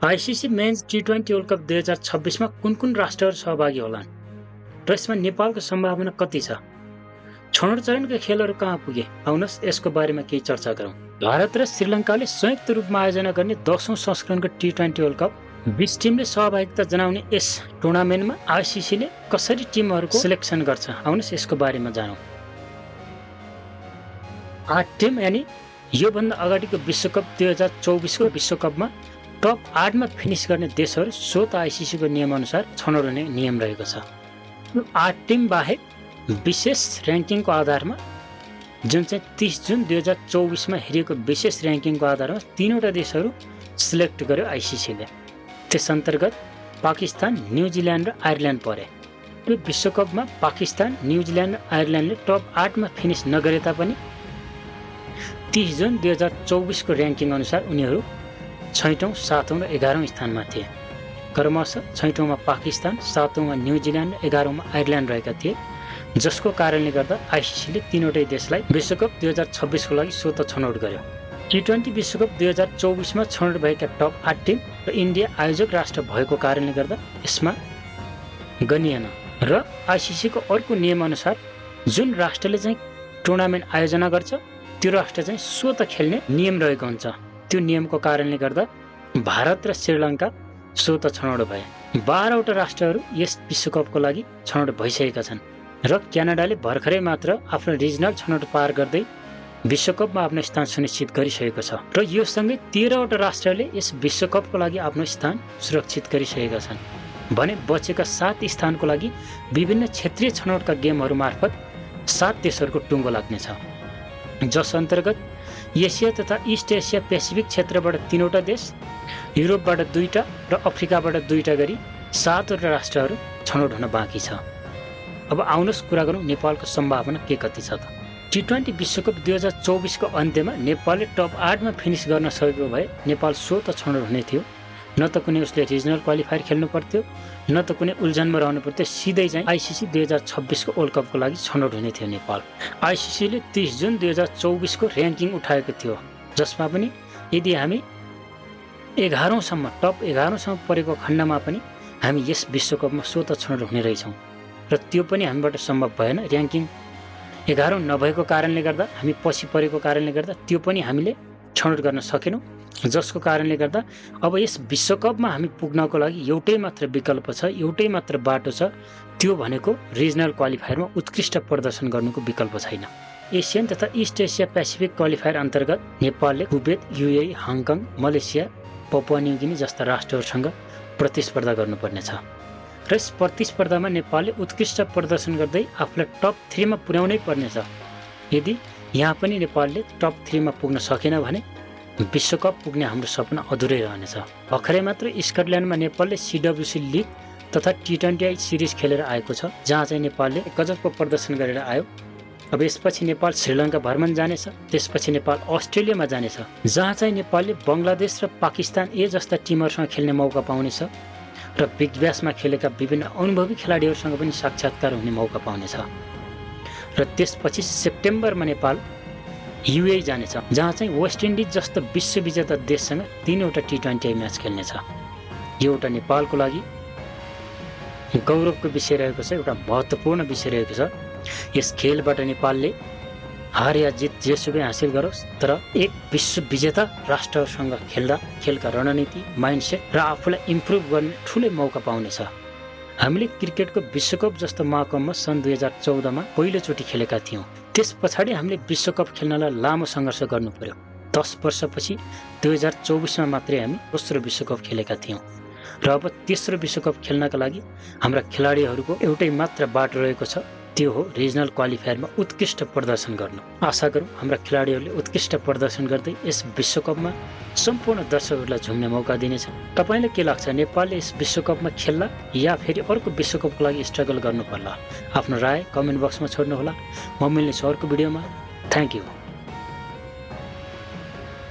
ICC men's टी20 world cup 2026 मा कुन राष्ट्रहरू सहभागी होलान् र यसमा नेपालको सम्भावना कति छ? छनौट चरणका खेलहरू कहाँ पुगे? आउनुहोस् यसको बारेमा केही चर्चा गरौँ। भारत र श्रीलङ्काले संयुक्त रूपमा आयोजना गर्ने 10औं संस्करणको टी20 वर्ल्ड कप 20 टिमले सहभागिता जनाउने यस टुर्नामेन्टमा आइसिसीले कसरी टिमहरूको सिलेक्सन गर्छ? आउनुहोस् यसको बारेमा जानौँ। 8 टिम यानी योभन्दा अगाडिको विश्वकप 2024 को विश्वकपमा टप 8 मा फिनिस गर्ने देशहरू स्वत आइसिसीको नियमअनुसार छनौट हुने नियम रहेको छ। 8 टिम बाहेक विशेष र्याङ्किङको आधारमा जुन चाहिँ 30 जुन 2024 मा हेरिएको विशेष र्याङ्किङको आधारमा 3वटा देशहरू सिलेक्ट गर्यो आइसिसीले। त्यस अन्तर्गत पाकिस्तान, न्युजिल्यान्ड र आयरल्यान्ड परे। यो विश्वकपमा पाकिस्तान, न्युजिल्यान्ड र आयरल्यान्डले टप 8 मा फिनिस नगरे तापनि 30 जुन 2024 को र्याङ्किङ अनुसार उनीहरू 6औं, 7औं र 11औं स्थानमा थिए। क्रमशः 6औं मा पाकिस्तान, 7औं मा न्युजिल्यान्ड र 11औं मा आयरल्यान्ड रहेका थिए, जसको कारणले गर्दा आइसिसीले 3वटै देशलाई विश्वकप 2026 को लागि स्वत छनौट गर्यो। टी20 विश्वकप 2024 मा छनौट भएका टप 8 टिम र इन्डिया आयोजक राष्ट्र भएको कारणले गर्दा यसमा गनिएन र आइसिसीको अर्को नियमअनुसार जुन राष्ट्रले चाहिँ टुर्नामेन्ट आयोजना गर्छ त्यो राष्ट्र चाहिँ स्वत खेल्ने नियम रहेको हुन्छ। त्यो नियमको कारणले गर्दा भारत र श्रीलङ्का स्वत छनौट भए। 12वटा राष्ट्रहरू यस विश्वकपको लागि छनौट भइसकेका छन् र क्यानाडाले भर्खरै मात्र आफ्नो रिजनल छनौट पार गर्दै विश्वकपमा आफ्नो स्थान सुनिश्चित गरिसकेको छ र यो सँगै 13वटा राष्ट्रले यस विश्वकपको लागि आफ्नो स्थान सुरक्षित गरिसकेका छन् भने बचेका 7 स्थानको लागि विभिन्न क्षेत्रीय छनौटका गेमहरू मार्फत 7 देशहरूको टुङ्गो लाग्नेछ, जस अन्तर्गत एसिया तथा इस्ट एसिया पेसिफिक क्षेत्रबाट 3वटा देश, युरोपबाट 2टा र अफ्रिकाबाट 2टा गरी 7वटा राष्ट्रहरू छनौट हुन बाँकी छ। अब आउनुहोस् कुरा गरौँ नेपालको सम्भावना के कति छ त। टी20 विश्वकप 2024 को अन्त्यमा नेपालले टप 8 मा फिनिस गर्न सकेको भए नेपाल स्वत छनौट हुने थियो। न त कुनै उसले रिजनल क्वालिफायर खेल्नु पर्थ्यो, न त कुनै उल्झनमा रहनु पर्थ्यो, सिधै चाहिँ आइसिसी 2026 को वर्ल्ड कपको लागि छनौट हुने थियो नेपाल। आइसिसीले 30 जुन 2024 को र्याङ्किङ उठाएको थियो, जसमा पनि यदि हामी 11औं सम्म टप 11औं सम्म परेको खण्डमा पनि हामी यस विश्वकपमा स्वत छनौट हुने रहेछौँ र त्यो पनि हामीबाट सम्भव भएन। र्याङ्किङ 11औं नभएको कारणले गर्दा, हामी पछि परेको कारणले गर्दा त्यो पनि हामीले छनौट गर्न सकेनौँ, जसको कारणले गर्दा अब यस विश्वकपमा हामी पुग्नको लागि एउटै मात्र विकल्प छ, एउटै मात्र बाटो छ, त्यो भनेको रिजनल क्वालिफायरमा उत्कृष्ट प्रदर्शन गर्नुको विकल्प छैन। एसियन तथा इस्ट एसिया पेसिफिक क्वालिफायर अन्तर्गत नेपालले Kuwait, UAE, Hong Kong, Malaysia, Papua New Guinea जस्ता राष्ट्रहरूसँग प्रतिस्पर्धा गर्नुपर्नेछ र यस प्रतिस्पर्धामा नेपालले उत्कृष्ट प्रदर्शन गर्दै आफूलाई टप 3 मा पुर्याउनै पर्नेछ। यदि यहाँ पनि नेपालले टप 3 मा पुग्न सकेन भने विश्वकप पुग्ने हाम्रो सपना अधुरै रहनेछ। भर्खरै मात्र स्कटल्यान्डमा नेपालले सिडब्ल्युसी लिग तथा टी20 सिरिज खेलेर आएको छ, जहाँ चाहिँ नेपालले गजबको प्रदर्शन गरेर आयो। अब यसपछि नेपाल श्रीलङ्का भ्रमण जानेछ, त्यसपछि नेपाल अस्ट्रेलियामा जानेछ, जहाँ चाहिँ नेपालले बङ्गलादेश र पाकिस्तान जस्ता टिमहरूसँग खेल्ने मौका पाउनेछ र बिग ब्यासमा खेलेका विभिन्न अनुभवी खेलाडीहरूसँग पनि साक्षात्कार हुने मौका पाउनेछ र त्यसपछि सेप्टेम्बरमा नेपाल युएई जानेछ, जहाँ चाहिँ वेस्ट इन्डिज जस्तो विश्वविजेता देशसँग 3वटा टी20 म्याच खेल्नेछ। यो एउटा नेपालको लागि गौरवको विषय रहेको छ, एउटा महत्त्वपूर्ण विषय रहेको छ। यस खेलबाट नेपालले हार या जित जेसुकै हासिल गरोस्, तर एक विश्वविजेता राष्ट्रहरूसँग खेल्दा खेलका रणनीति, माइन्डसेट र आफूलाई इम्प्रुभ गर्ने ठुलै मौका पाउनेछ। हामीले क्रिकेटको विश्वकप जस्तो महाकुम्भ सन् 2014 मा पहिलोचोटि खेलेका थियौँ। त्यस पछाडि हामीले विश्वकप खेल्नलाई लामो सङ्घर्ष गर्नु पर्यो। 10 वर्षपछि 2024 मा मात्रै हामी दोस्रो विश्वकप खेलेका थियौँ र अब तेस्रो विश्वकप खेल्नका लागि हाम्रा खेलाडीहरूको एउटै मात्र बाटो रहेको छ, त्यो हो रिजनल क्वालिफायरमा उत्कृष्ट प्रदर्शन गर्नु। आशा गरौँ हाम्रा खेलाडीहरूले उत्कृष्ट प्रदर्शन गर्दै यस विश्वकपमा सम्पूर्ण दर्शकहरूलाई झुम्ने मौका दिनेछ। तपाईँलाई के लाग्छ, नेपालले यस विश्वकपमा खेल्ला या फेरि अर्को विश्वकपको लागि स्ट्रगल गर्नु पर्ला? आफ्नो राय कमेन्ट बक्समा छोड्नुहोला। म मिल्नेछु अर्को भिडियोमा। Thank you.